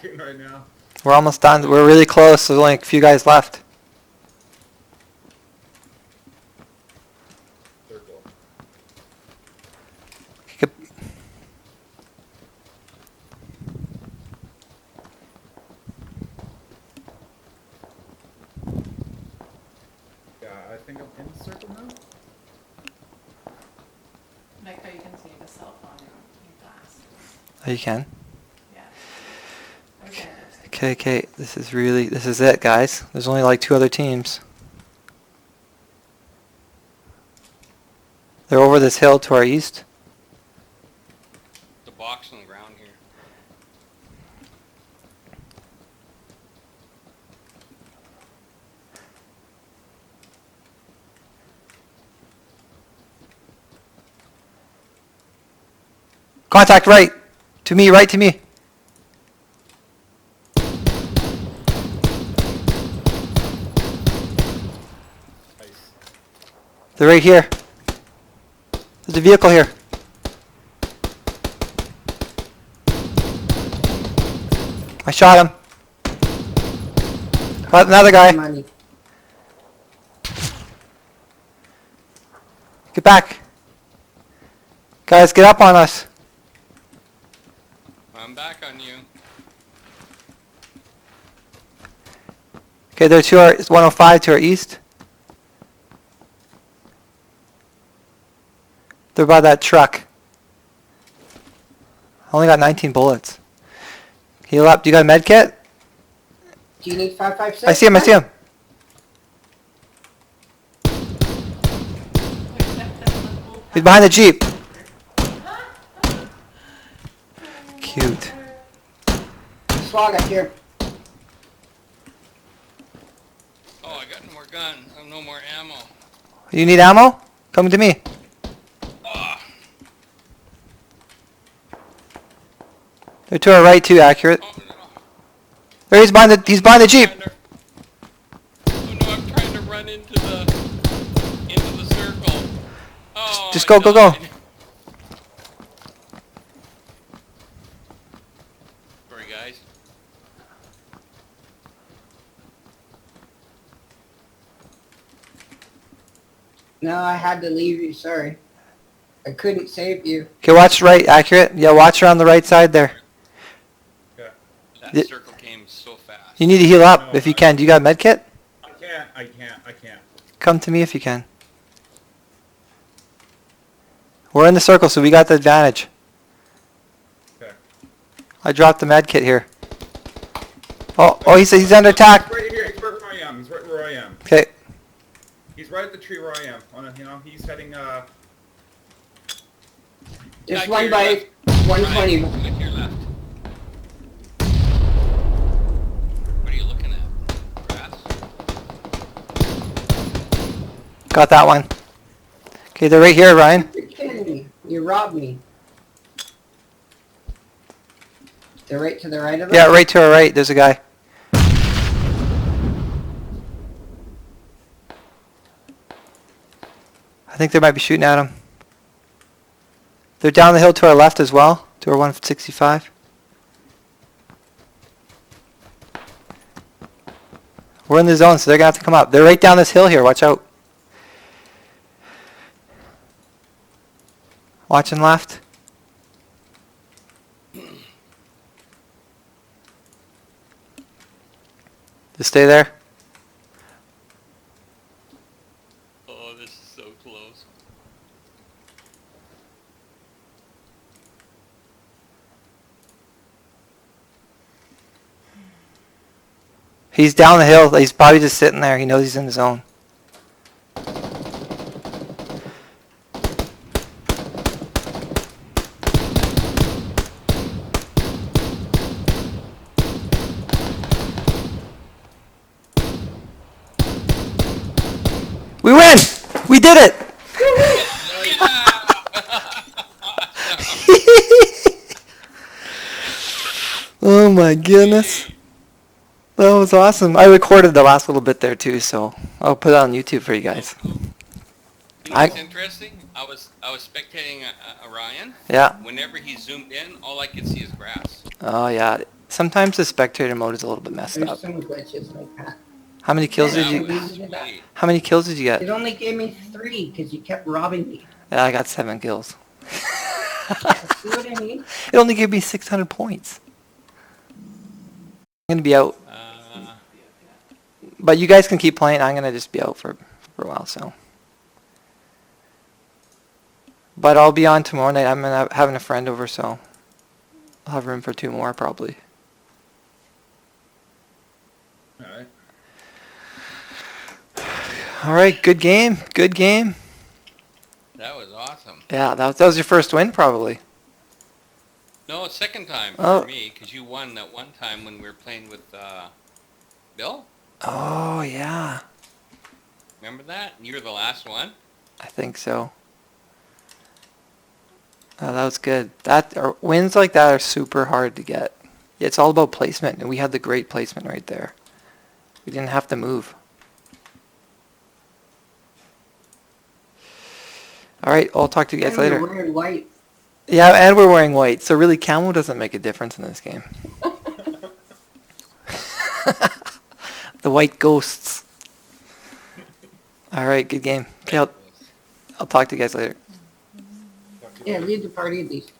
attacking right now. We're almost done. We're really close. There's only a few guys left. Circle. Yeah, I think I'm in the circle now. Like how you can see the cell phone in your glass. Oh, you can. Yeah. Okay. Okay, okay. This is it, guys. There's only like 2 other teams. They're over this hill to our east. The box on the ground here. Contact right. To me, right to me. Nice. They're right here. There's a vehicle here. I shot him. Another guy. Money. Get back. Guys, get up on us. I'm back on you. Okay, they're to our 105 to our east. They're by that truck. I only got 19 bullets. Heal up. Do you got a med kit? Do you need 556? I see him. I see him. He's behind the Jeep. Cute. Swag up here. Oh, I got no more gun. I have no more ammo. You need ammo? Come to me. Oh, They're to our right too, accurate. oh no. There he's behind the Jeep. Oh no, I'm trying to run into the circle. Oh, Just I go, go, go. died. Sorry, guys. No, I had to leave you, sorry. I couldn't save you. Okay, watch right, accurate. Yeah, watch around the right side there. Okay. That Y- circle came so fast. You need to heal up No, if you can. Do you got a med kit? I can't. Come to me if you can. We're in the circle, so we got the advantage. Okay. I dropped the med kit here. Oh, he's under attack. He's right here. He's right where I am. He's right where I am. Okay, He's right at the tree where I am. He's heading. Just Back one here, by 120. Right, back here left. What are you looking at? Grass? got that one. Okay, they're right here, Ryan. You're kidding me. You robbed me. They're right to the right of us? Yeah, right to our right. There's a guy. I think they might be shooting at him. They're down the hill to our left as well, to our 165. We're in the zone, so they're gonna have to come up. They're right down this hill here. Watch out. Watching left. Just stay there. Oh, this is so close. He's down the hill. He's probably just sitting there. He knows he's in the zone. We win! We did it! Oh my goodness. That was awesome. I recorded the last little bit there too, so I'll put it on YouTube for you guys. You know I- what's interesting? I was spectating Orion. Yeah. Whenever he zoomed in, all I could see is grass. Oh yeah. Sometimes the spectator mode is a little bit messed There's up. some glitches like that. How many kills Yeah, did That you? was sweet. How many kills did you get? It only gave me 3 because you kept robbing me. Yeah, I got 7 kills. See what I mean? It only gave me 600 points. I'm gonna be out, but you guys can keep playing. I'm gonna just be out for a while, so. But I'll be on tomorrow night. I'm having a friend over, so I'll have room for 2 more probably. Alright. All right, good game. Good game. That was awesome. Yeah, that was your first win probably. No, second time Oh. for me, because you won that one time when we were playing with Bill. Oh yeah, Remember that? You were the last one. I think so. Oh, that was good. Wins like that are super hard to get. It's all about placement, and we had the great placement right there. We didn't have to move. All right, I'll talk to you guys And you're later. wearing white. Yeah, and we're wearing white, so really camo doesn't make a difference in this game. The white ghosts. All right, good game. Okay, I'll talk to you guys later. Talk to you Yeah, later. leave the party at least.